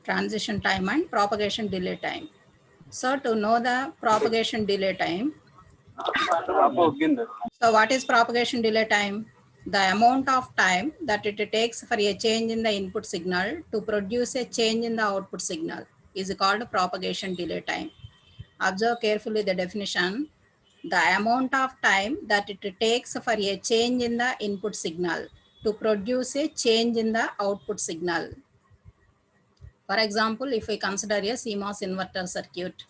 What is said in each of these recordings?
transition time and propagation delay time. So to know the propagation delay time, so what is propagation delay time? The amount of time that it takes for a change in the input signal to produce a change in the output signal is called propagation delay time. Observe carefully the definition. The amount of time that it takes for a change in the input signal to produce a change in the output signal. For example, if we consider a CMOS inverter circuit,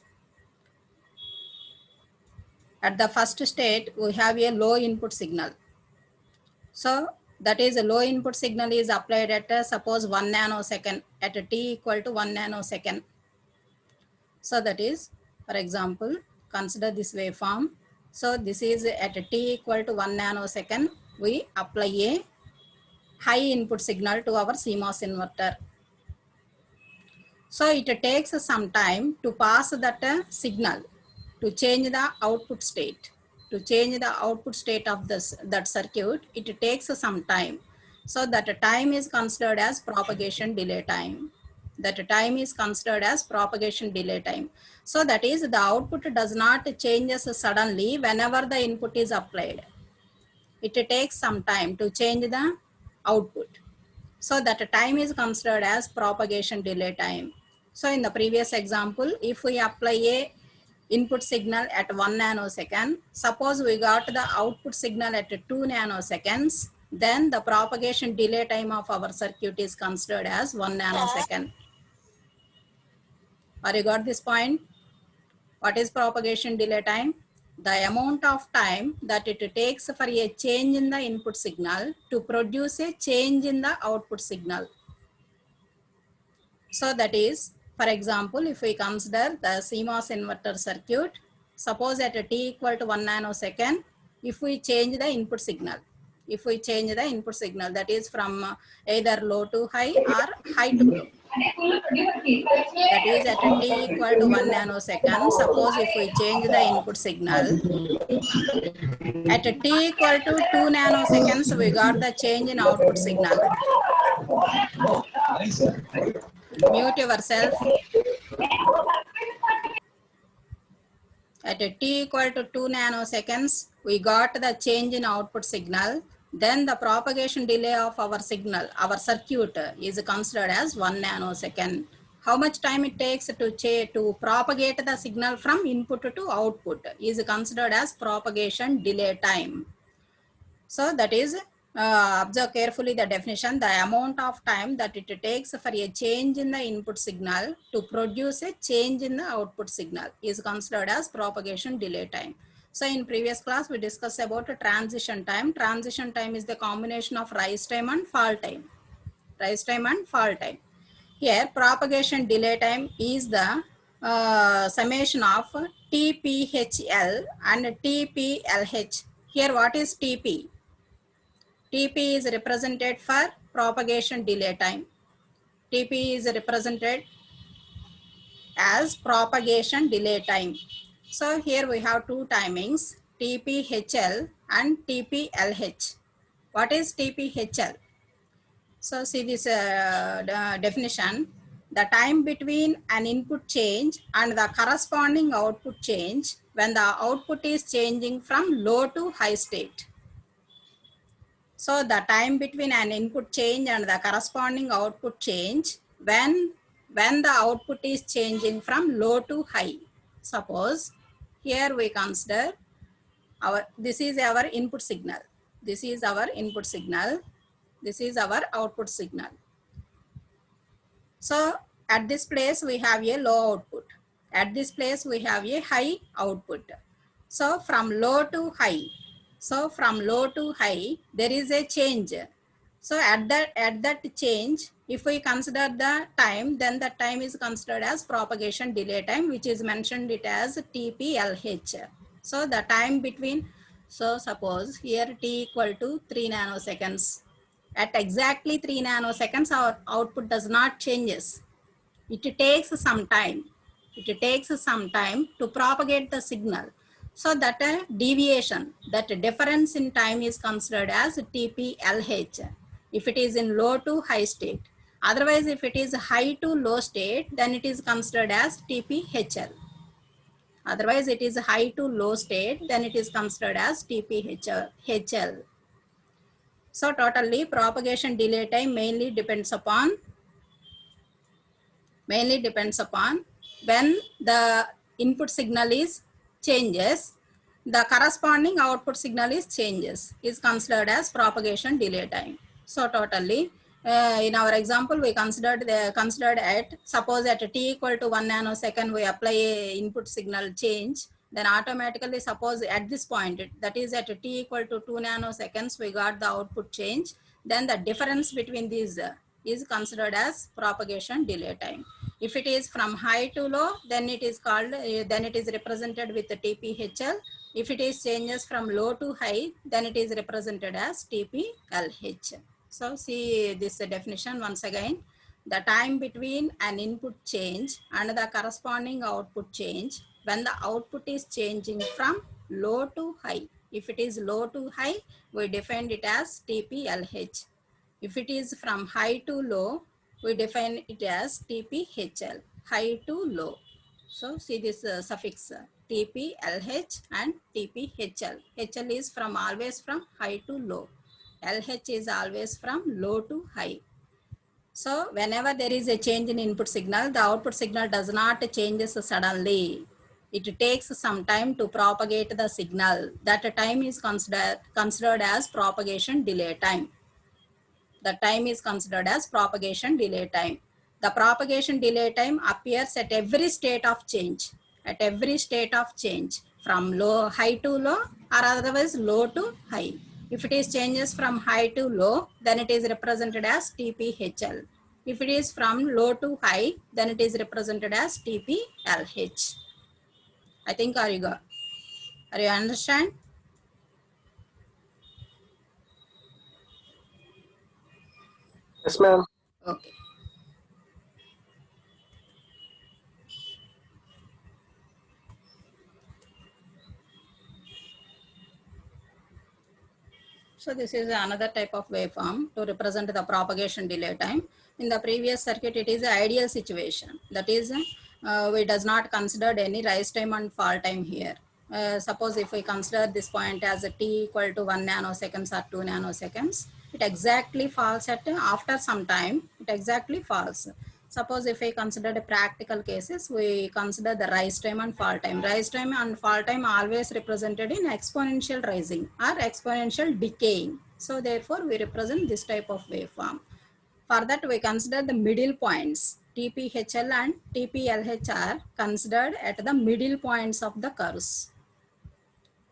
at the first state, we have a low input signal. So that is a low input signal is applied at suppose 1 nanosecond at a t equal to 1 nanosecond. So that is, for example, consider this waveform. So this is at a t equal to 1 nanosecond, we apply a high input signal to our CMOS inverter. So it takes some time to pass that signal to change the output state. To change the output state of that circuit, it takes some time. So that time is considered as propagation delay time. That time is considered as propagation delay time. So that is, the output does not changes suddenly whenever the input is applied. It takes some time to change the output. So that time is considered as propagation delay time. So in the previous example, if we apply a input signal at 1 nanosecond, suppose we got the output signal at 2 nanoseconds, then the propagation delay time of our circuit is considered as 1 nanosecond. Are you got this point? What is propagation delay time? The amount of time that it takes for a change in the input signal to produce a change in the output signal. So that is, for example, if we consider the CMOS inverter circuit, suppose at a t equal to 1 nanosecond, if we change the input signal, that is from either low to high or high to low, that is at a t equal to 1 nanosecond, suppose if we change the input signal, at a t equal to 2 nanoseconds, we got the change in output signal. Mute yourself. At a t equal to 2 nanoseconds, we got the change in output signal. Then the propagation delay of our signal, our circuit, is considered as 1 nanosecond. How much time it takes to propagate the signal from input to output is considered as propagation delay time. So that is, observe carefully the definition. The amount of time that it takes for a change in the input signal to produce a change in the output signal is considered as propagation delay time. So in previous class, we discussed about transition time. Transition time is the combination of rise time and fall time. Rise time and fall time. Here, propagation delay time is the summation of TPHL and TPLH. Here, what is TP? TP is represented for propagation delay time. TP is represented as propagation delay time. So here we have two timings, TPHL and TPLH. What is TPHL? So see this definition. The time between an input change and the corresponding output change when the output is changing from low to high state. So the time between an input change and the corresponding output change when the output is changing from low to high. Suppose here we consider this is our input signal. This is our input signal. This is our output signal. So at this place we have a low output. At this place we have a high output. So from low to high. So from low to high, there is a change. So at that change, if we consider the time, then the time is considered as propagation delay time, which is mentioned it as TPLH. So the time between, so suppose here t equal to 3 nanoseconds. At exactly 3 nanoseconds, our output does not changes. It takes some time. It takes some time to propagate the signal. So that deviation, that difference in time is considered as TPLH if it is in low to high state. Otherwise, if it is high to low state, then it is considered as TPHL. Otherwise, it is high to low state, then it is considered as TPHL. So totally propagation delay time mainly depends upon when the input signal is changes, the corresponding output signal is considered as propagation delay time. So totally in our example we considered at, suppose at t equal to 1 nanosecond we apply a input signal change, then automatically suppose at this point, that is at t equal to 2 nanoseconds we got the output change, then the difference between these is considered as propagation delay time. If it is from high to low, then it is called, then it is represented with the TPHL. If it is changes from low to high, then it is represented as TPLH. So see this definition once again. The time between an input change and the corresponding output change when the output is changing from low to high. If it is low to high, we define it as TPLH. If it is from high to low, we define it as TPHL, high to low. So see this suffix TPLH and TPHL. HL is from always from high to low. LH is always from low to high. So whenever there is a change in input signal, the output signal does not change suddenly. It takes some time to propagate the signal. That time is considered as propagation delay time. The time is considered as propagation delay time. The propagation delay time appears at every state of change. At every state of change, from high to low or otherwise low to high. If it is changes from high to low, then it is represented as TPHL. If it is from low to high, then it is represented as TPLH. I think are you understand? Yes, ma'am. Okay. So this is another type of waveform to represent the propagation delay time. In the previous circuit, it is an ideal situation. That is, we does not consider any rise time and fall time here. Suppose if we consider this point as a t equal to 1 nanoseconds or 2 nanoseconds, it exactly falls at after some time, it exactly falls. Suppose if we consider the practical cases, we consider the rise time and fall time. Rise time and fall time always represented in exponential rising or exponential decaying. So therefore, we represent this type of waveform. For that, we consider the middle points. TPHL and TPLH are considered at the middle points of the curves.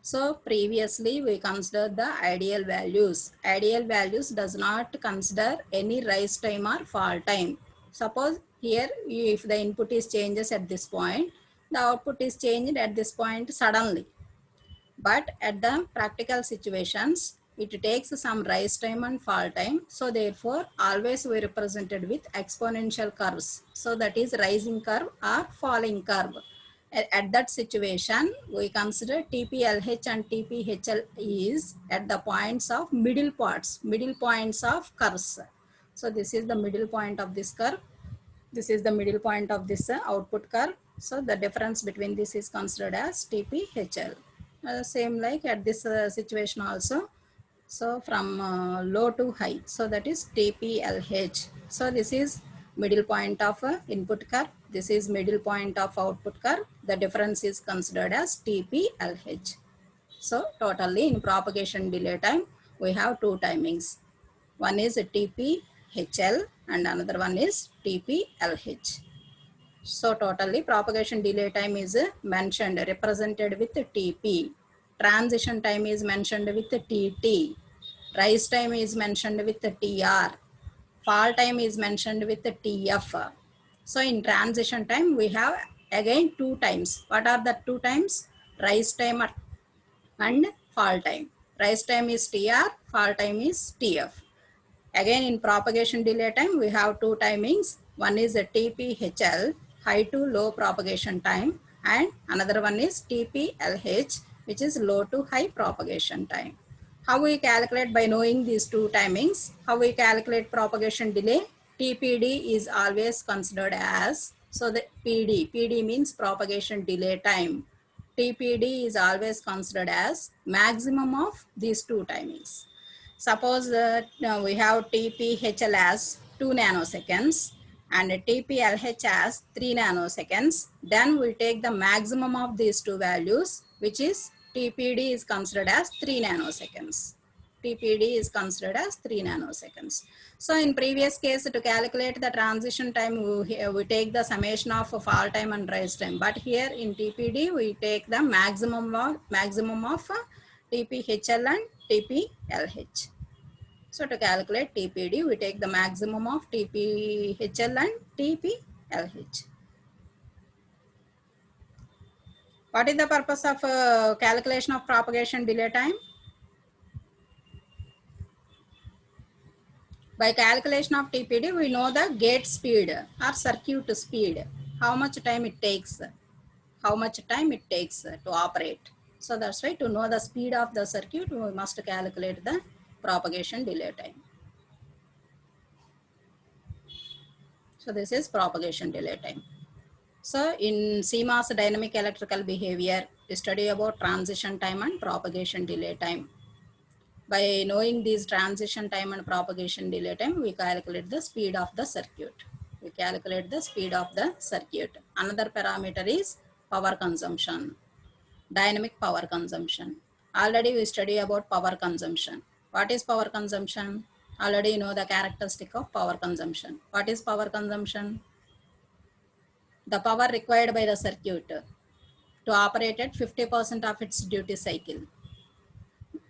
So previously we considered the ideal values. Ideal values does not consider any rise time or fall time. Suppose here if the input is changes at this point, the output is changed at this point suddenly. But at the practical situations, it takes some rise time and fall time. So therefore, always we represented with exponential curves. So that is rising curve or falling curve. At that situation, we consider TPLH and TPHL is at the points of middle points of curves. So this is the middle point of this curve. This is the middle point of this output curve. So the difference between this is considered as TPHL. Same like at this situation also. So from low to high. So that is TPLH. So this is middle point of input curve. This is middle point of output curve. The difference is considered as TPLH. So totally in propagation delay time, we have two timings. One is TPHL and another one is TPLH. So totally propagation delay time is mentioned, represented with TP. Transition time is mentioned with TT. Rise time is mentioned with TR. Fall time is mentioned with TF. So in transition time, we have again two times. What are the two times? Rise time and fall time. Rise time is TR, fall time is TF. Again in propagation delay time, we have two timings. One is a TPHL, high to low propagation time, and another one is TPLH, which is low to high propagation time. How we calculate? By knowing these two timings, how we calculate propagation delay? TPD is always considered as, so the PD means propagation delay time. TPD is always considered as maximum of these two timings. Suppose that we have TPHL as 2 nanoseconds and TPLH as 3 nanoseconds. Then we take the maximum of these two values, which is TPD is considered as 3 nanoseconds. TPD is considered as 3 nanoseconds. So in previous case, to calculate the transition time, we take the summation of fall time and rise time. But here in TPD, we take the maximum of TPHL and TPLH. So to calculate TPD, we take the maximum of TPHL and TPLH. What is the purpose of calculation of propagation delay time? By calculation of TPD, we know the gate speed or circuit speed, how much time it takes to operate. So that's why to know the speed of the circuit, we must calculate the propagation delay time. So this is propagation delay time. So in CMOS dynamic electrical behavior, we study about transition time and propagation delay time. By knowing these transition time and propagation delay time, we calculate the speed of the circuit. Another parameter is power consumption, dynamic power consumption. Already we study about power consumption. What is power consumption? Already you know the characteristic of power consumption. What is power consumption? The power required by the circuit to operate at 50% of its duty cycle.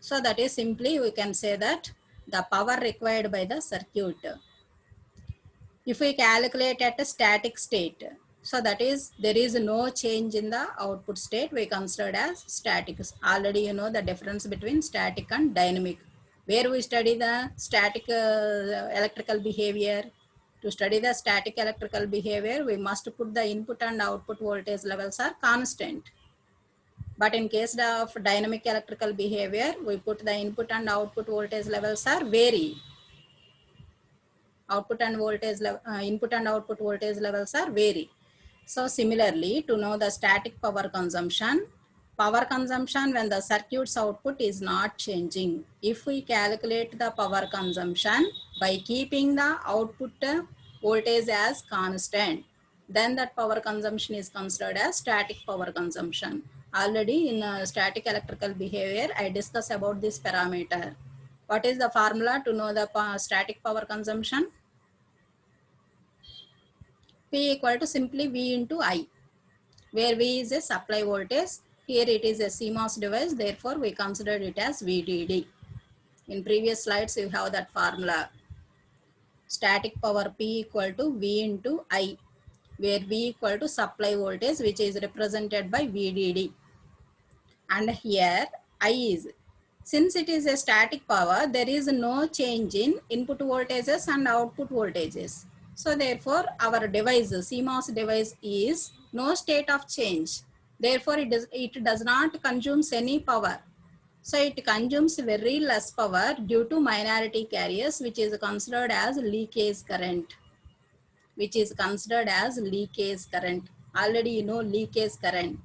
So that is simply we can say that the power required by the circuit. If we calculate at a static state, so that is there is no change in the output state, we consider as static. Already you know the difference between static and dynamic. Where we study the static electrical behavior. To study the static electrical behavior, we must put the input and output voltage levels are constant. But in case of dynamic electrical behavior, we put the input and output voltage levels are vary. Input and output voltage levels are vary. So similarly, to know the static power consumption when the circuit's output is not changing. If we calculate the power consumption by keeping the output voltage as constant, then that power consumption is considered as static power consumption. Already in static electrical behavior, I discussed about this parameter. What is the formula to know the static power consumption? P equal to simply V into I, where V is a supply voltage. Here it is a CMOS device, therefore we consider it as VDD. In previous slides, you have that formula. Static power P equal to V into I, where V equal to supply voltage, which is represented by VDD. And here I is, since it is a static power, there is no change in input voltages and output voltages. So therefore our device, CMOS device, is no state of change. Therefore it does not consume any power. So it consumes very less power due to minority carriers, which is considered as leakage current. Already you know leakage current.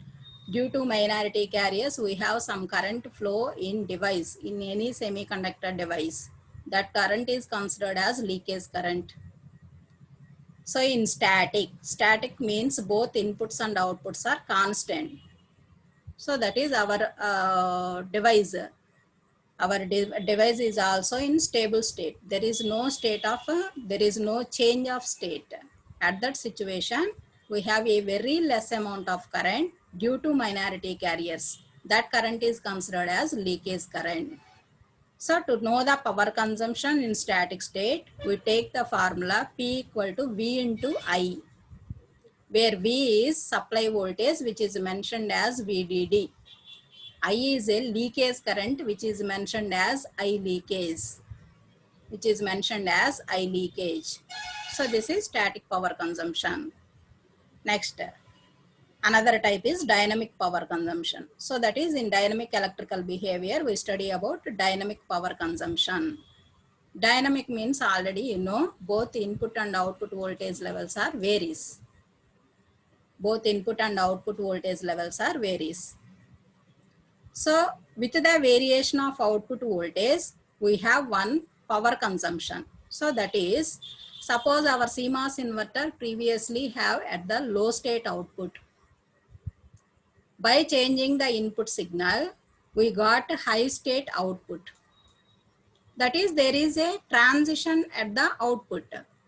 Due to minority carriers, we have some current flow in device, in any semiconductor device. That current is considered as leakage current. So in static means both inputs and outputs are constant. So that is our device. Our device is also in stable state. There is no change of state. At that situation, we have a very less amount of current due to minority carriers. That current is considered as leakage current. So to know the power consumption in static state, we take the formula P equal to V into I, where V is supply voltage, which is mentioned as VDD. I is a leakage current, which is mentioned as I leakage. So this is static power consumption. Next, another type is dynamic power consumption. So that is in dynamic electrical behavior, we study about dynamic power consumption. Dynamic means already you know both input and output voltage levels are varies. Both input and output voltage levels are varies. So with the variation of output voltage, we have one power consumption. So that is, suppose our CMOS inverter previously have at the low state output. By changing the input signal, we got high state output. That is, there is a transition at the output.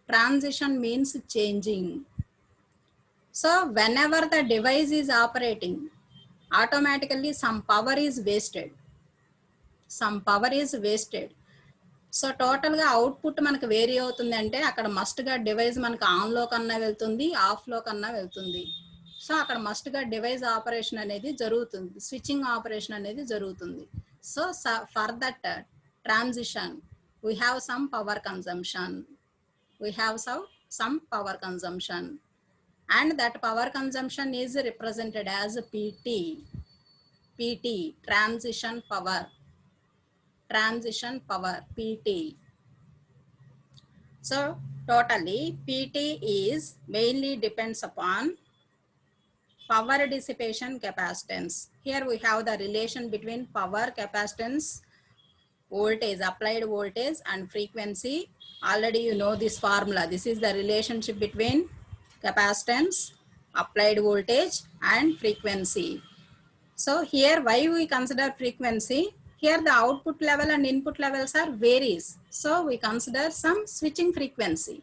Transition means changing. So whenever the device is operating, automatically some power is wasted. Some power is wasted. So టోటల్గా output మనకు vary అవుతుంది అంటే అక్కడ మస్ట్గా device మనకు ఆన్లో కన్నా వెళ్తుంది, ఆఫ్లో కన్నా వెళ్తుంది. సో అక్కడ మస్ట్గా డివైస్ ఆపరేషన్ అనేది జరుగుతుంది, స్విచ్చింగ్ ఆపరేషన్ అనేది జరుగుతుంది. So for that transition we have some power consumption. We have some power consumption, and that power consumption is represented as PT. PT, transition power. Transition power, PT. So totally PT is mainly depends upon power dissipation capacitance. Here we have the relation between power, capacitance, voltage, applied voltage and frequency. Already you know this formula. This is the relationship between capacitance, applied voltage and frequency. So here why we consider frequency? Here the output level and input levels are varies. So we consider some switching frequency.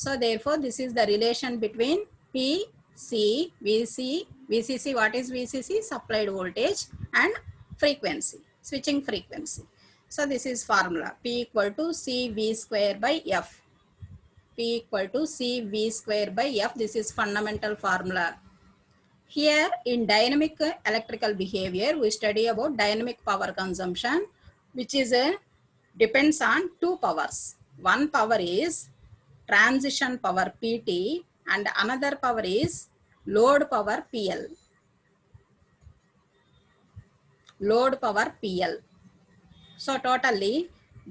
So therefore this is the relation between P, C, VC, VCC, what is VCC? Supplied voltage and frequency, switching frequency. So this is formula P equal to CV square by F. P equal to CV square by F. This is fundamental formula. Here in dynamic electrical behavior, we study about dynamic power consumption, which is depends on two powers. One power is transition power PT and another power is load power PL. Load power PL. So totally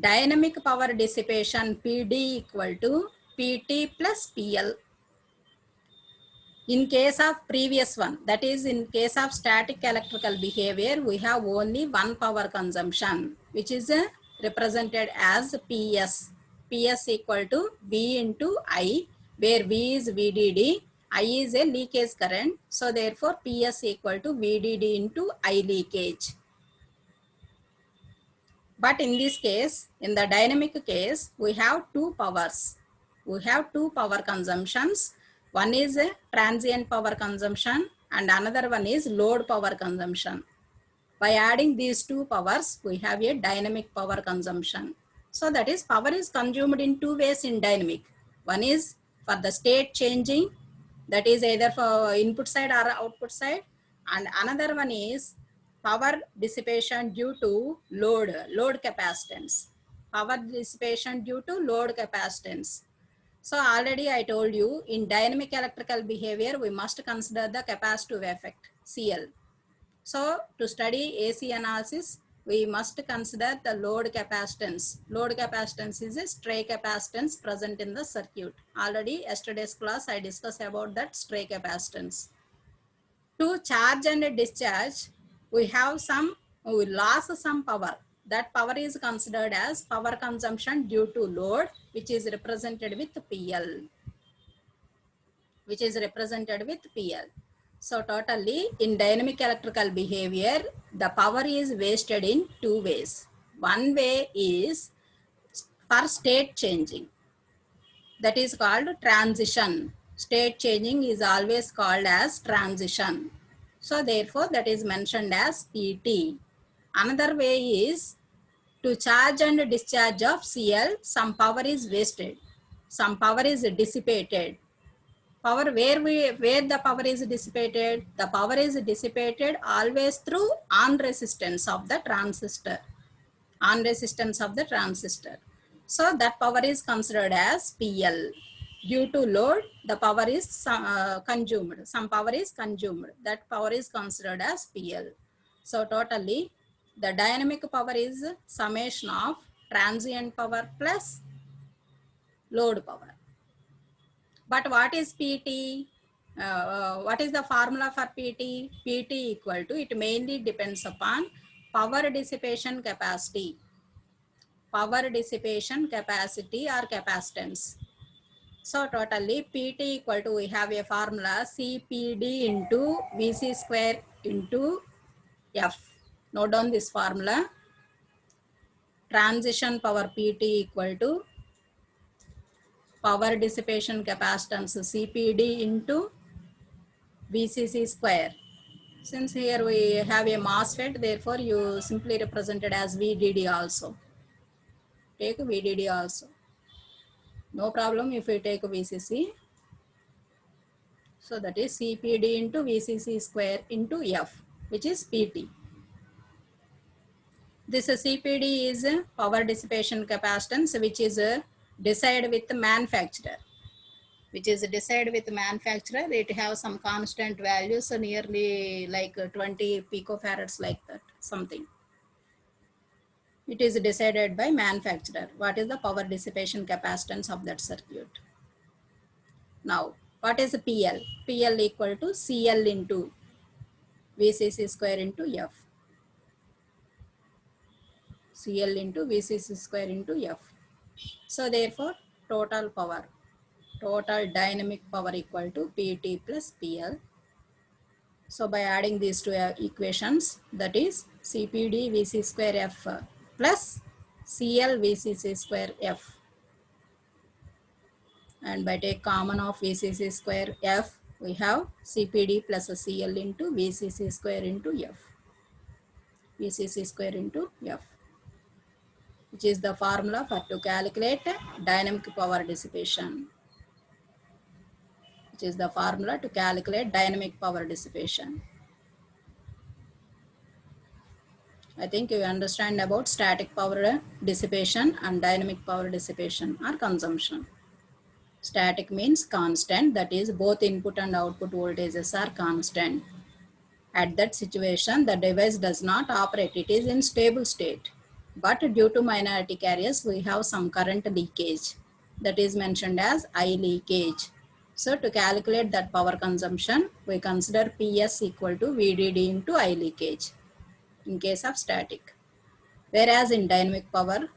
dynamic power dissipation PD equal to PT plus PL. In case of previous one, that is in case of static electrical behavior, we have only one power consumption, which is represented as PS. PS equal to V into I, where V is VDD, I is a leakage current. So therefore PS equal to VDD into I leakage. But in this case, in the dynamic case, we have two powers. We have two power consumptions. One is a transient power consumption and another one is load power consumption. By adding these two powers, we have a dynamic power consumption. So that is, power is consumed in two ways in dynamic. One is for the state changing, that is either for input side or output side, and another one is power dissipation due to load capacitance. Power dissipation due to load capacitance. So already I told you, in dynamic electrical behavior, we must consider the capacitive effect, CL. So to study AC analysis, we must consider the load capacitance. Load capacitance is a stray capacitance present in the circuit. Already yesterday's class I discussed about that stray capacitance. To charge and discharge, we lost some power. That power is considered as power consumption due to load, which is represented with PL. Which is represented with PL. So totally in dynamic electrical behavior, the power is wasted in two ways. One way is for state changing. That is called transition. State changing is always called as transition. So therefore that is mentioned as PT. Another way is to charge and discharge of CL, some power is wasted. Some power is dissipated. Power, where the power is dissipated? The power is dissipated always through on resistance of the transistor. On resistance of the transistor. So that power is considered as PL. Due to load, the power is consumed. Some power is consumed. That power is considered as PL. So totally, the dynamic power is summation of transient power plus load power. But what is PT? What is the formula for PT? PT equal to, it mainly depends upon power dissipation capacity. Power dissipation capacity or capacitance. So totally PT equal to, we have a formula CPD into VC square into F. Note down this formula. Transition power PT equal to power dissipation capacitance CPD into VCC square. Since here we have a MOSFET, therefore you simply represented as VDD also. Take VDD also. No problem if we take VCC. So that is CPD into VCC square into F, which is PT. This CPD is power dissipation capacitance, which is decided with the manufacturer. Which is decided with manufacturer. It have some constant values, so nearly like 20 picofarads like that, something. It is decided by manufacturer. What is the power dissipation capacitance of that circuit? Now, what is PL? PL equal to CL into VCC square into F. CL into VCC square into F. So therefore, total power, total dynamic power equal to PT plus PL. So by adding these two equations, that is CPD VC square F plus CL VCC square F. And by take common of VCC square F, we have CPD plus CL into VCC square into F. VCC square into F, which is the formula for to calculate dynamic power dissipation. Which is the formula to calculate dynamic power dissipation. I think you understand about static power dissipation and dynamic power dissipation or consumption. Static means constant, that is both input and output voltages are constant. At that situation, the device does not operate, it is in stable state. But due to minority carriers, we have some current leakage, that is mentioned as I leakage. So to calculate that power consumption, we consider PS equal to VDD into I leakage in case of static. Whereas in dynamic power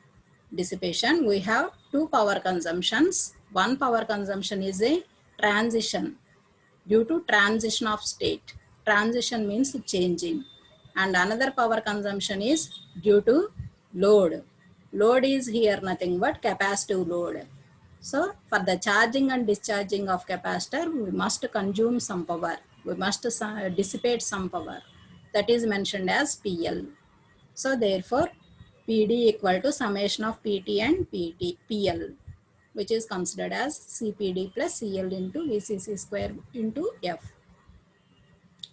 dissipation, we have two power consumptions. One power consumption is a transition, due to transition of state. Transition means changing. And another power consumption is due to load. Load is here nothing but capacitive load. So for the charging and discharging of capacitor, we must consume some power. We must dissipate some power. That is mentioned as PL. So therefore, PD equal to summation of PT and PL, which is considered as CPD plus CL into VCC square into F.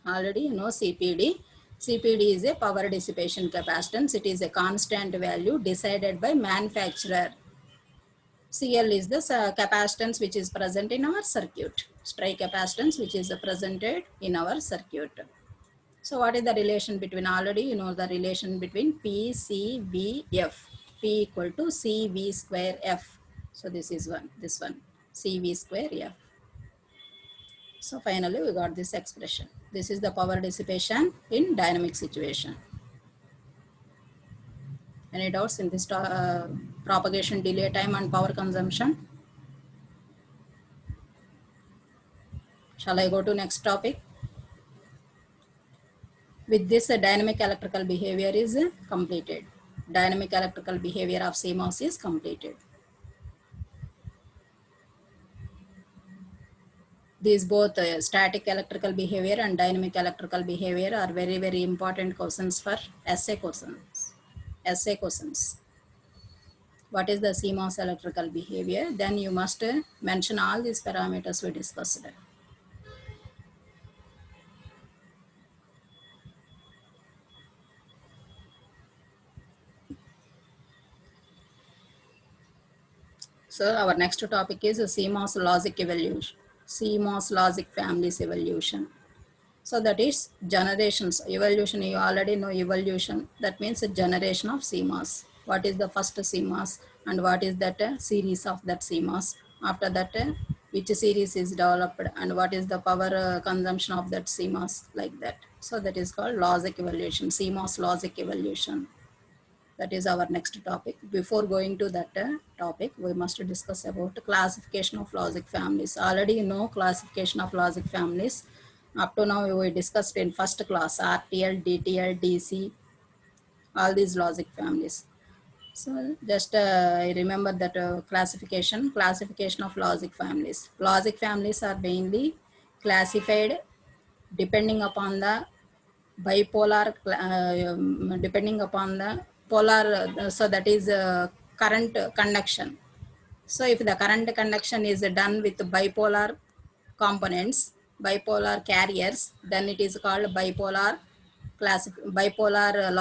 Already you know CPD. CPD is a power dissipation capacitance. It is a constant value decided by manufacturer. CL is the capacitance which is present in our circuit. Stray capacitance which is presented in our circuit. So what is the relation between, already you know the relation between P, C, V, F. P equal to CV square F. So this is this one, CV square F. So finally we got this expression. This is the power dissipation in dynamic situation. Any doubts in this propagation delay time and power consumption? Shall I go to next topic? With this, dynamic electrical behavior is completed. Dynamic electrical behavior of CMOS is completed. These both static electrical behavior and dynamic electrical behavior are very, very important questions for essay questions. Essay questions. What is the CMOS electrical behavior? Then you must mention all these parameters we discussed. So our next topic is CMOS logic evolution. CMOS logic families evolution. So that is generations. Evolution, you already know evolution. That means a generation of CMOS. what is the first CMOS and what is that series of that CMOS. After that, which series is developed and what is the power consumption of that CMOS, like that. So that is called logic evaluation, CMOS logic evaluation. That is our next topic. Before going to that topic, we must discuss about classification of logic families. Already you know classification of logic families. Up to now we discussed in first class RTL, DTL, DC, all these logic families. So just I remember that classification of logic families. Logic families are mainly classified depending upon the bipolar, depending upon the polar, so that is current conduction. So if the current conduction is done with bipolar components, bipolar carriers, then it is called bipolar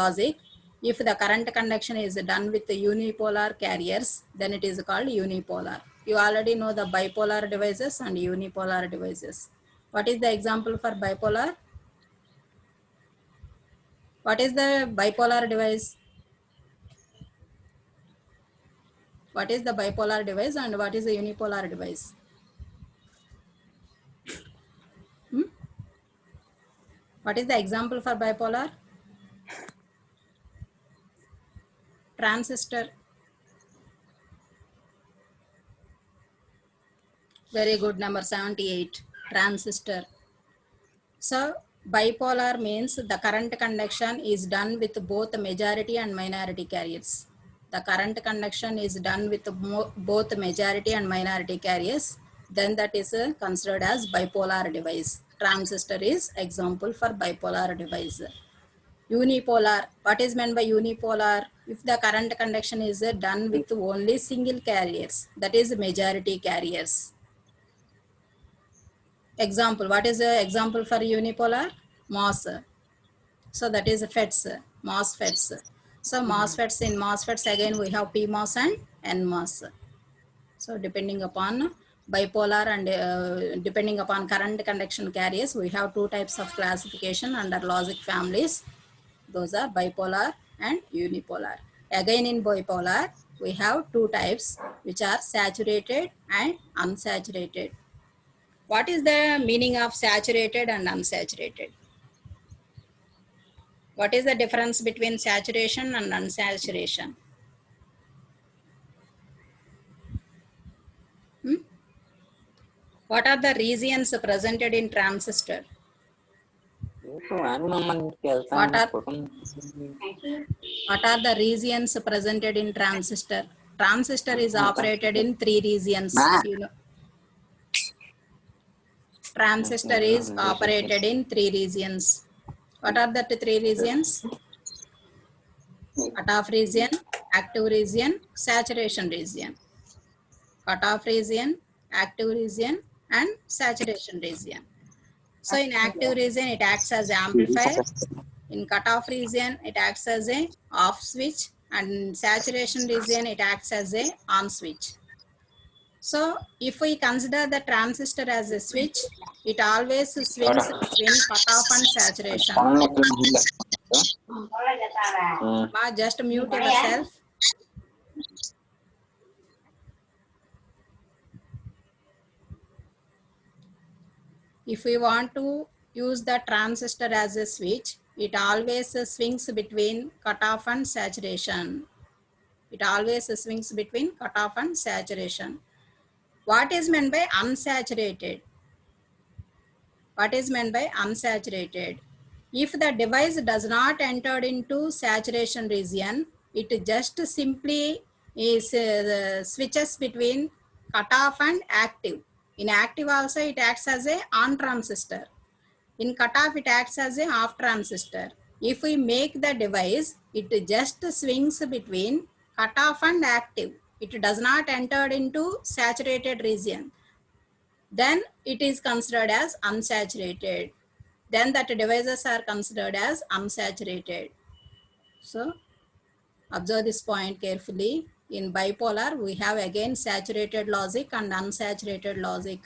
logic. If the current conduction is done with the unipolar carriers, then it is called unipolar. You already know the bipolar devices and unipolar devices. What is the example for bipolar? What is the bipolar device? What is the bipolar device and what is the unipolar device? Hmm? What is the example for bipolar? Transistor. Very good, number 78. Transistor. So bipolar means the current conduction is done with both majority and minority carriers. The current conduction is done with both majority and minority carriers. Then that is considered as bipolar device. Transistor is example for bipolar device. Unipolar. What is meant by unipolar? If the current conduction is done with only single carriers, that is majority carriers. Example. What is the example for unipolar? MOS. So that is FETs, MOSFETs. So MOSFETs, in MOSFETs again we have PMOS and NMOS. So depending upon bipolar and depending upon current conduction carriers, we have two types of classification under logic families. Those are bipolar and unipolar. Again in bipolar, we have two types which are saturated and unsaturated. What is the meaning of saturated and unsaturated? What is the difference between saturation and unsaturation? What are the regions presented in transistor? What are the regions presented in transistor? Transistor is operated in three regions. You know, transistor is operated in three regions. What are the three regions? Cutoff region, active region, saturation region. Cutoff region, active region, and saturation region. So in active region, it acts as amplifier. In cutoff region, it acts as a off switch, and in saturation region, it acts as a on switch. So if we consider the transistor as a switch, it always swings between cutoff and saturation. Ma, just mute yourself. If we want to use the transistor as a switch, it always swings between cutoff and saturation. It always swings between cutoff and saturation. What is meant by unsaturated? What is meant by unsaturated? If the device does not enter into saturation region, it just simply is switches between cutoff and active. In active also it acts as a on transistor. In cutoff it acts as a off transistor. If we make the device, it just swings between cutoff and active. It does not enter into saturated region. Then it is considered as unsaturated. Then that devices are considered as unsaturated. So observe this point carefully. In bipolar, we have again saturated logic and unsaturated logic.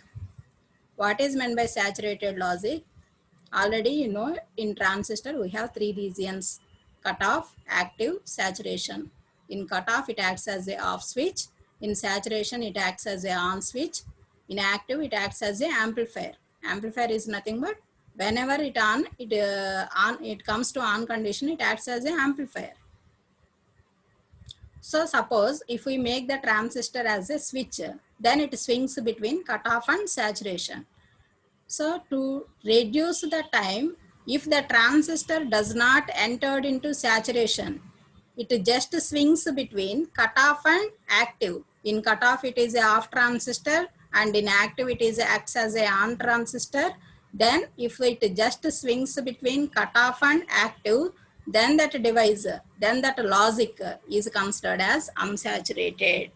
What is meant by saturated logic? Already you know in transistor we have three regions: cutoff, active, saturation. In cutoff, it acts as a off switch. In saturation, it acts as a on switch. In active, it acts as a amplifier. Amplifier is nothing but whenever it comes to on condition, it acts as an amplifier. So suppose if we make the transistor as a switch, then it swings between cutoff and saturation. So to reduce the time, if the transistor does not enter into saturation, it just swings between cutoff and active. In cutoff, it is a off transistor, and in active, it is acts as a on transistor. Then if it just swings between cutoff and active, then that device, then that logic is considered as unsaturated.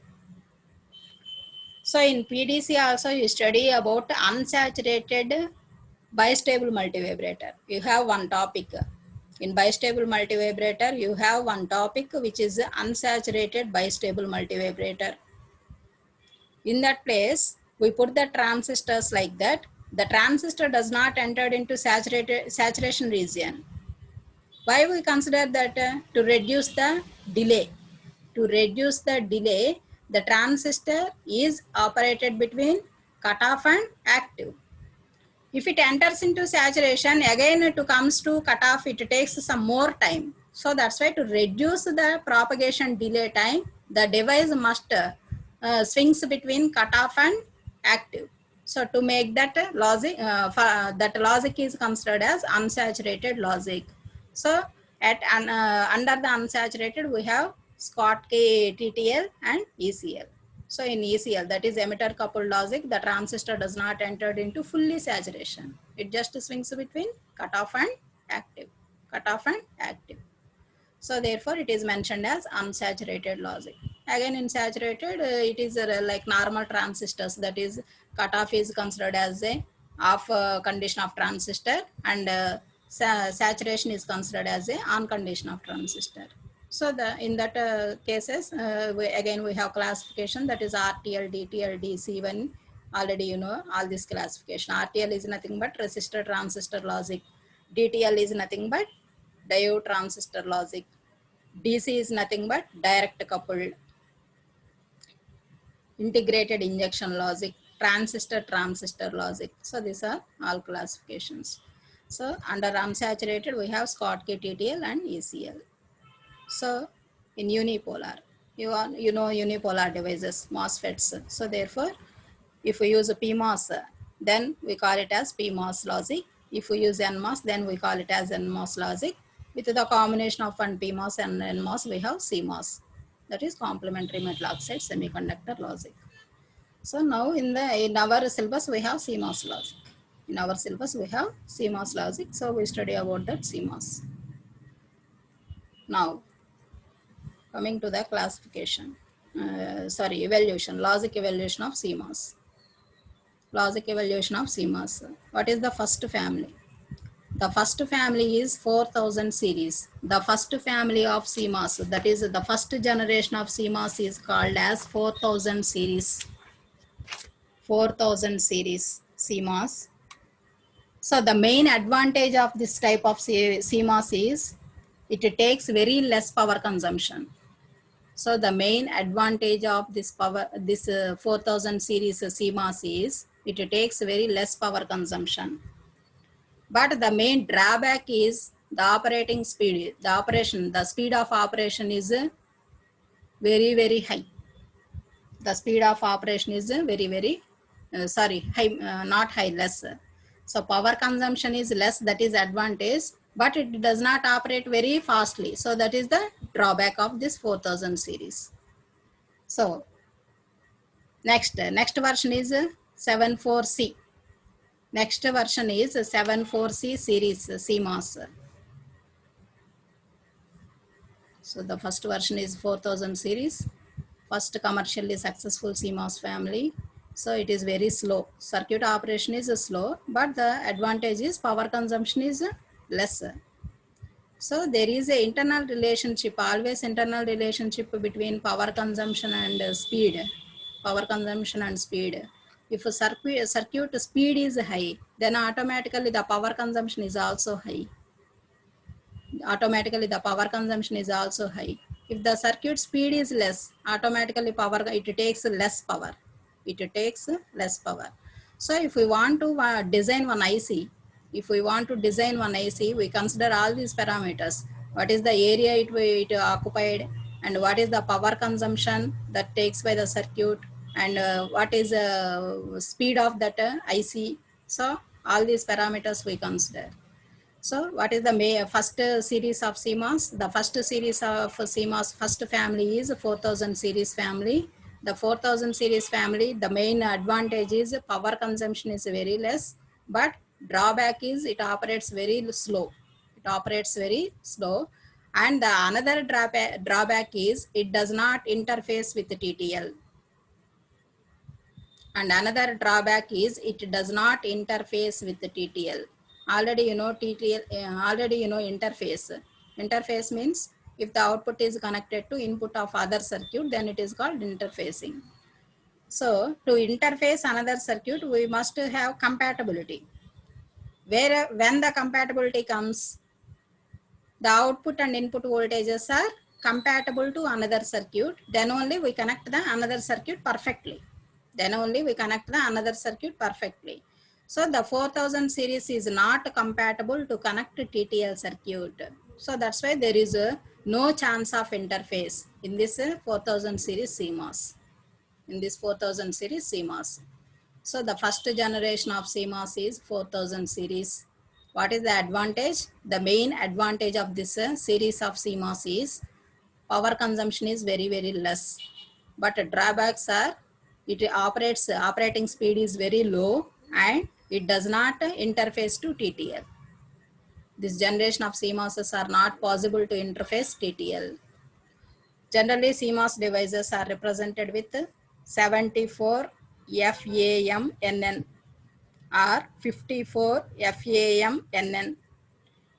So in PDC also you study about unsaturated bistable multivibrator. You have one topic. In bistable multivibrator, you have one topic which is unsaturated bistable multivibrator. In that place, we put the transistors like that. The transistor does not enter into saturation region. Why we consider that? To reduce the delay. To reduce the delay, the transistor is operated between cutoff and active. If it enters into saturation, again it comes to cutoff, it takes some more time. So that's why to reduce the propagation delay time, the device must swings between cutoff and active. So to make that logic, that logic is considered as unsaturated logic. So under the unsaturated, we have Schottky TTL and ECL. So in ECL, that is emitter coupled logic, the transistor does not enter into fully saturation. It just swings between cutoff and active, cutoff and active. So therefore, it is mentioned as unsaturated logic. Again, in saturated, it is like normal transistors. That is, cutoff is considered as a off condition of transistor, and saturation is considered as a on condition of transistor. So in that cases, we have classification, that is RTL, DTL, DC1. Already you know all this classification. RTL is nothing but resistor transistor logic. DTL is nothing but diode transistor logic. DC is nothing but direct coupled. Integrated injection logic, transistor logic. So these are all classifications. So under unsaturated, we have Schottky TTL and ECL. So in unipolar, you know unipolar devices, MOSFETs. So therefore, if we use a PMOS, then we call it as PMOS logic. If we use NMOS, then we call it as NMOS logic. With the combination of one PMOS and NMOS, we have CMOS. That is complementary metal oxide semiconductor logic. So now in our syllabus, we have CMOS logic. In our syllabus, we have CMOS logic. So we study about that CMOS. Now, coming to the classification, evaluation, logic evaluation of CMOS. Logic evaluation of CMOS. What is the first family? The first family is 4000 series. The first family of CMOS, that is the first generation of CMOS, is called as 4000 series. 4000 series CMOS. So the main advantage of this type of CMOS is it takes very less power consumption. So the main advantage of this 4000 series CMOS is it takes very less power consumption. But the main drawback is the operating speed. The speed of operation is very, very high. The speed of operation is less. So power consumption is less, that is advantage, but it does not operate very fastly. So that is the drawback of this 4000 series. So next version is 74C. Next version is 74C series CMOS. So the first version is 4000 series, first commercially successful CMOS family. So it is very slow. Circuit operation is slow, but the advantage is power consumption is less. So there is a internal relationship, always internal relationship between power consumption and speed. Power consumption and speed. If a circuit speed is high, then automatically the power consumption is also high. If the circuit speed is less, automatically power, it takes less power. It takes less power. So if we want to design one IC, if we want to design one IC, we consider all these parameters. What is the area it occupied, and what is the power consumption that takes by the circuit, and what is the speed of that IC. So all these parameters we consider. So what is the first series of CMOS? The first series of CMOS, first family is 4000 series family. The 4000 series family, the main advantage is power consumption is very less, but drawback is it operates very slow. It operates very slow. And the another drawback is it does not interface with the TTL. And another drawback is it does not interface with the TTL. Already you know TTL, already you know interface. Interface means if the output is connected to input of other circuit, then it is called interfacing. So to interface another circuit, we must have compatibility. When the compatibility comes, the output and input voltages are compatible to another circuit, then only we connect the another circuit perfectly. Then only we connect the another circuit perfectly. So the 4000 series is not compatible to connect to TTL circuit. So that's why there is no chance of interface in this 4000 series CMOS. In this 4000 series CMOS. So the first generation of CMOS is 4000 series. What is the advantage? The main advantage of this series of CMOS is power consumption is very, very less. But drawbacks are it operates, operating speed is very low, and it does not interface to TTL. This generation of CMOSs are not possible to interface TTL. Generally, CMOS devices are represented with 74 FAM-NN or 54 FAM-NN.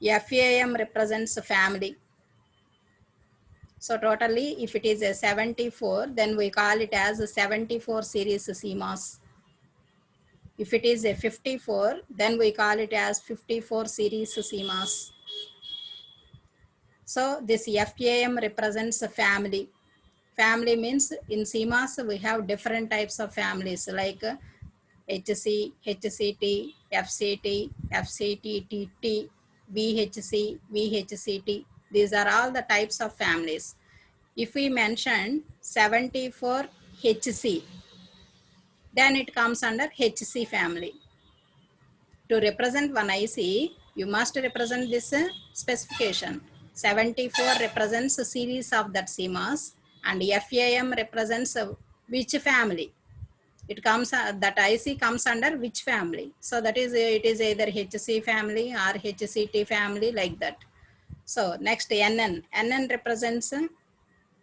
FAM represents family. So totally, if it is a 74, then we call it as a 74 series CMOS. If it is a 54, then we call it as 54 series CMOS. So this FAM represents a family. Family means in CMOS we have different types of families like HC, HCT, FCT, FCTTT, VHC, VHCT. These are all the types of families. If we mention 74 HC, then it comes under HC family. To represent one IC, you must represent this specification. 74 represents a series of that CMOS, and FAM represents which family. It comes, that IC comes under which family. So that is, it is either HC family or HCT family, like that. So next NN. NN represents,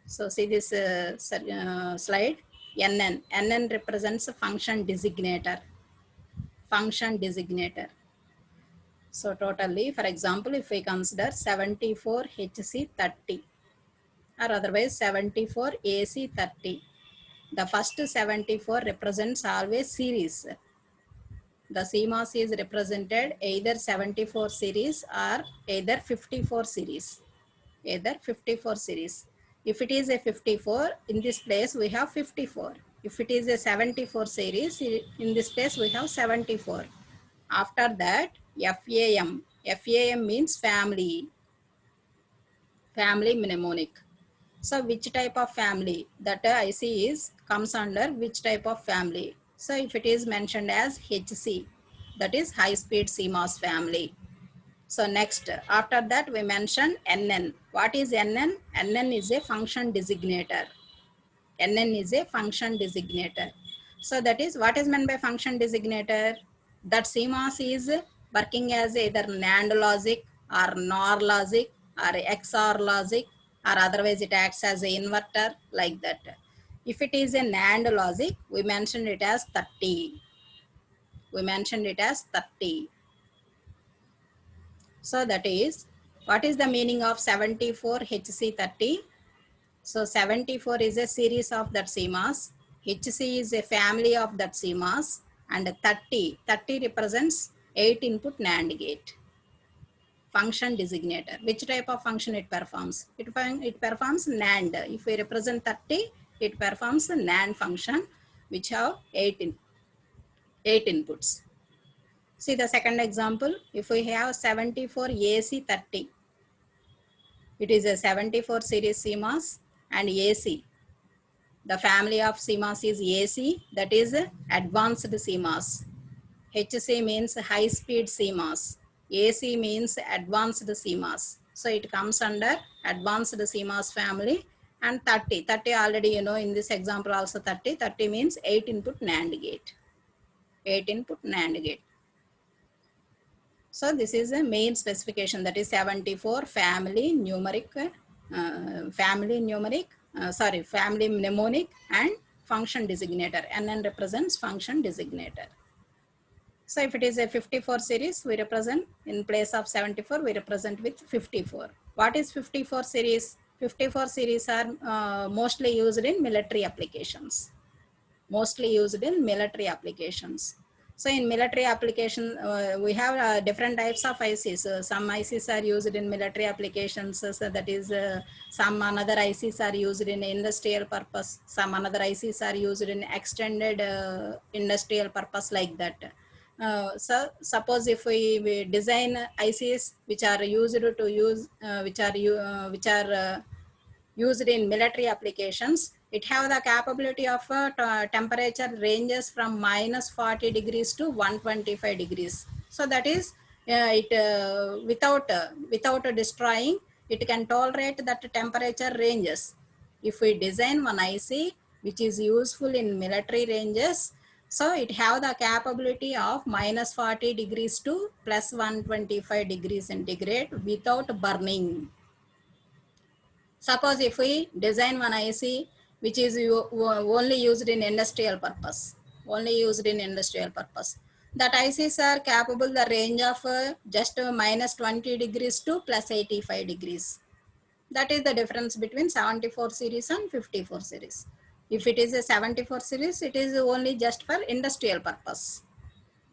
so see this slide, NN. NN represents a function designator. Function designator. So totally, for example, if we consider 74 HC30 or otherwise 74 AC30, the first 74 represents always series. The CMOS is represented either 74 series or either 54 series. Either 54 series. If it is a 54, in this place we have 54. If it is a 74 series, in this place we have 74. After that, FAM. FAM means family. Family mnemonic. So which type of family? That IC is comes under which type of family? So if it is mentioned as HC, that is high speed CMOS family. So next, after that we mention NN. What is NN? NN is a function designator. NN is a function designator. So that is what is meant by function designator? That CMOS is working as either NAND logic or NOR logic or XOR logic, or otherwise it acts as an inverter, like that. If it is a NAND logic, we mentioned it as 30. We mentioned it as 30. So that is, what is the meaning of 74 HC30? So 74 is a series of that CMOS, HC is a family of that CMOS, and 30 represents 8 input NAND gate. function designator. Which type of function it performs? It performs NAND. If we represent 30, it performs the NAND function, which have 8 inputs. See the second example. If we have 74 AC30, it is a 74 series CMOS and AC. The family of CMOS is AC, that is advanced CMOS. HC means high speed CMOS. AC means advanced CMOS. So it comes under advanced CMOS family. And 30 already you know in this example also 30 means 8 input NAND gate. 8 input NAND gate. So this is a main specification, that is 74 family mnemonic and function designator. NN represents function designator. So if it is a 54 series, we represent in place of 74, we represent with 54. What is 54 series? 54 series are mostly used in military applications. Mostly used in military applications. So in military application, we have different types of ICs. Some ICs are used in military applications. So that is some another ICs are used in industrial purpose. Some another ICs are used in extended industrial purpose, like that. So suppose if we design ICs which are used to use, which are used in military applications, it have the capability of temperature ranges from minus 40 degrees to 125 degrees. So that is without destroying, it can tolerate that temperature ranges. If we design one IC which is useful in military ranges, so it have the capability of minus 40 degrees to plus 125 degrees centigrade without burning. Suppose if we design one IC which is only used in industrial purpose, that ICs are capable the range of just minus 20 degrees to plus 85 degrees. That is the difference between 74 series and 54 series. If it is a 74 series, it is only just for industrial purpose.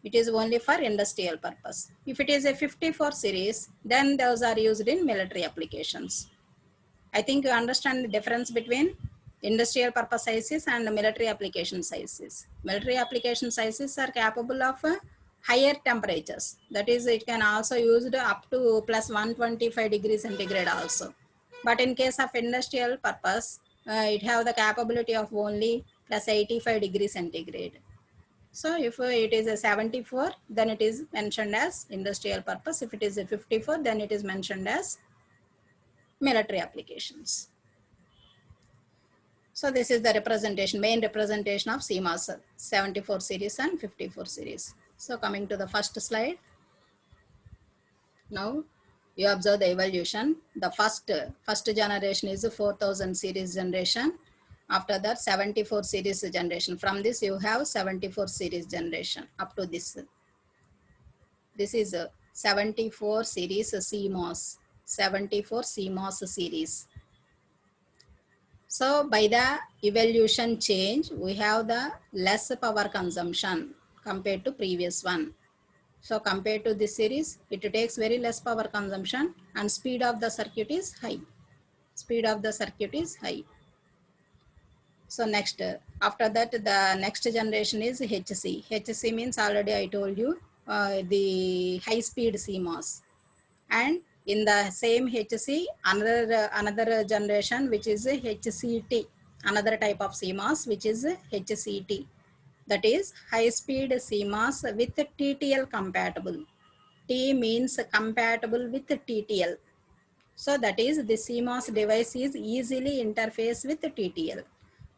It is only for industrial purpose. If it is a 54 series, then those are used in military applications. I think you understand the difference between industrial purpose ICs and military application ICs. Military application ICs are capable of higher temperatures. That is, it can also used up to plus 125 degrees centigrade also. But in case of industrial purpose, it have the capability of only plus 85 degrees centigrade. So if it is a 74, then it is mentioned as industrial purpose. If it is a 54, then it is mentioned as military applications. So this is the representation, main representation of CMOS 74 series and 54 series. So coming to the first slide. Now you observe the evolution. The first generation is 4000 series generation. After that 74 series generation. From this you have 74 series generation up to this. This is a 74 series CMOS. 74 CMOS series. So by the evolution change, we have the less power consumption compared to previous one. So compared to this series, it takes very less power consumption and speed of the circuit is high. Speed of the circuit is high. So next, after that, the next generation is HC. HC means already I told you, the high speed CMOS. And in the same HC, another generation which is HCT, another type of CMOS which is HCT, that is high speed CMOS with TTL compatible. T means compatible with TTL. So that is the CMOS device is easily interface with TTL.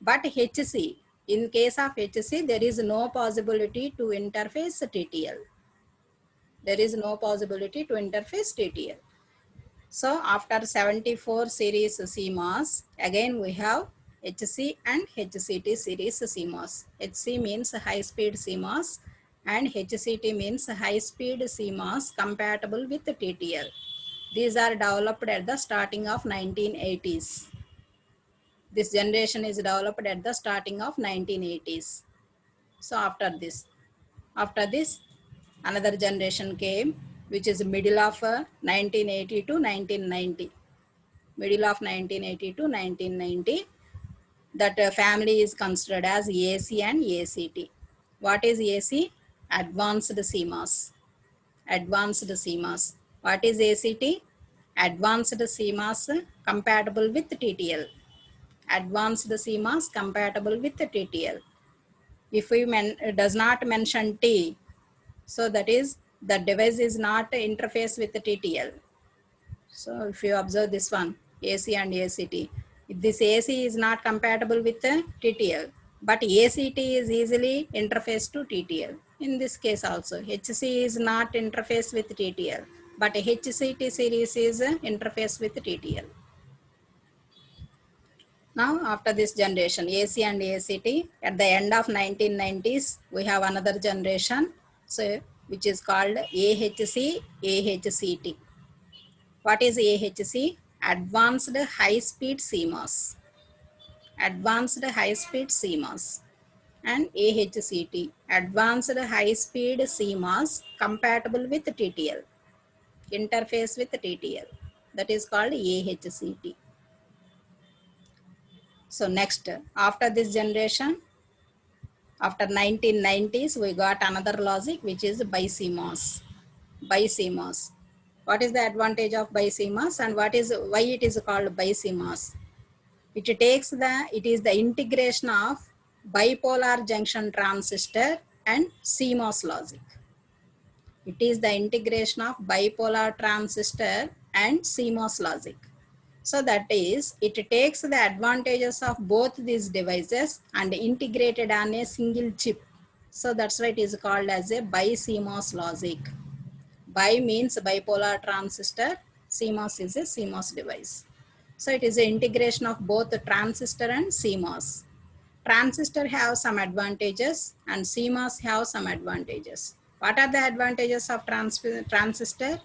But HC, in case of HC, there is no possibility to interface TTL. There is no possibility to interface TTL. So after 74 series CMOS, again we have HC and HCT series CMOS. HC means high speed CMOS and HCT means high speed CMOS compatible with TTL. These are developed at the starting of 1980s. This generation is developed at the starting of 1980s. So after this another generation came, which is middle of 1980 to 1990. Middle of 1980 to 1990. That family is considered as AC and ACT. What is AC? Advanced CMOS. Advanced CMOS. What is ACT? Advanced CMOS compatible with TTL. Advanced CMOS compatible with TTL. If we does not mention T, so that is the device is not interface with the TTL. So if you observe this one, AC and ACT, this AC is not compatible with the TTL, but ACT is easily interface to TTL. In this case also, HC is not interface with TTL, but HCT series is interface with TTL. Now after this generation, AC and ACT, at the end of 1990s, we have another generation, so which is called AHC, AHCT. What is AHC? Advanced High Speed CMOS. Advanced High Speed CMOS. And AHCT, Advanced High Speed CMOS compatible with TTL. Interface with TTL. That is called AHCT. So next, after this generation, after 1990s, we got another logic which is BiCMOS. BiCMOS. What is the advantage of BiCMOS and why it is called BiCMOS? It is the integration of bipolar junction transistor and CMOS logic. It is the integration of bipolar transistor and CMOS logic. So that is, it takes the advantages of both these devices and integrated on a single chip. So that's why it is called as a BiCMOS logic. Bi means bipolar transistor, CMOS is a CMOS device. So it is an integration of both the transistor and CMOS. Transistor have some advantages and CMOS have some advantages. What are the advantages of transistor?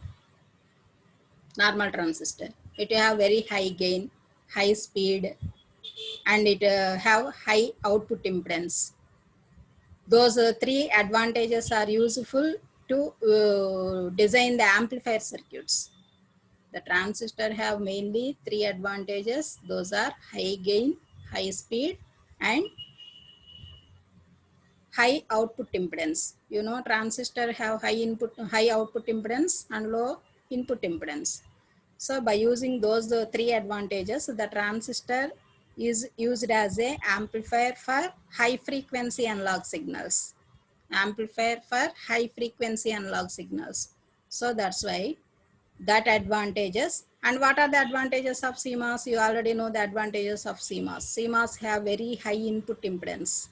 Normal transistor. It have very high gain, high speed, and it have high output impedance. Those three advantages are useful to design the amplifier circuits. The transistor have mainly three advantages. Those are high gain, high speed, and high output impedance. You know, transistor have high output impedance and low input impedance. So by using those three advantages, the transistor is used as a amplifier for high frequency analog signals. Amplifier for high frequency analog signals. So that's why that advantages. And what are the advantages of CMOS? You already know the advantages of CMOS. CMOS have very high input impedance.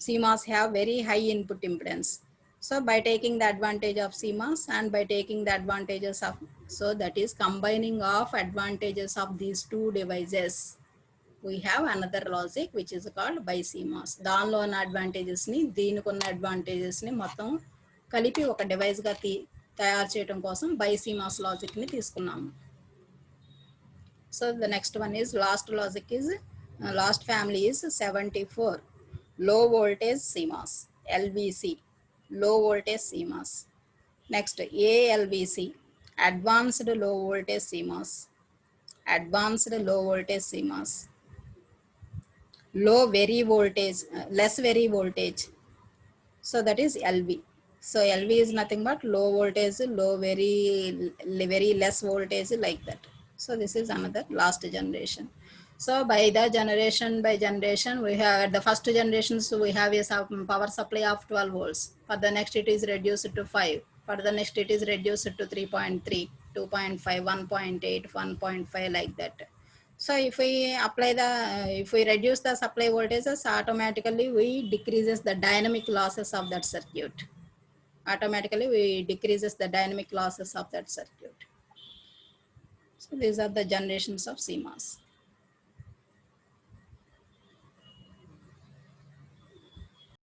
CMOS have very high input impedance. So by taking the advantage of CMOS and by taking the advantages of, so that is combining of advantages of these two devices, we have another logic which is called BiCMOS. దానిలో ఉన్న అడ్వాంటేజెస్ని దీనికి ఉన్న అడ్వాంటేజెస్ని మొత్తం కలిపి ఒక డివైస్గా తయారు చేయడం కోసం BiCMOS లాజిక్ని తీసుకున్నాము. So the next one is last family is 74. Low voltage CMOS, LVC, low voltage CMOS. Next, ALVC, advanced low voltage CMOS, advanced low voltage CMOS. Low very voltage, less very voltage. So that is LV. So LV is nothing but low voltage, low very less voltage, like that. So this is another last generation. So by generation, we have at the first generation, so we have a power supply of 12 volts. For the next it is reduced to 5. For the next it is reduced to 3.3, 2.5, 1.8, 1.5, like that. So if we if we reduce the supply voltages, automatically we decreases the dynamic losses of that circuit. Automatically we decreases the dynamic losses of that circuit. So these are the generations of CMOS.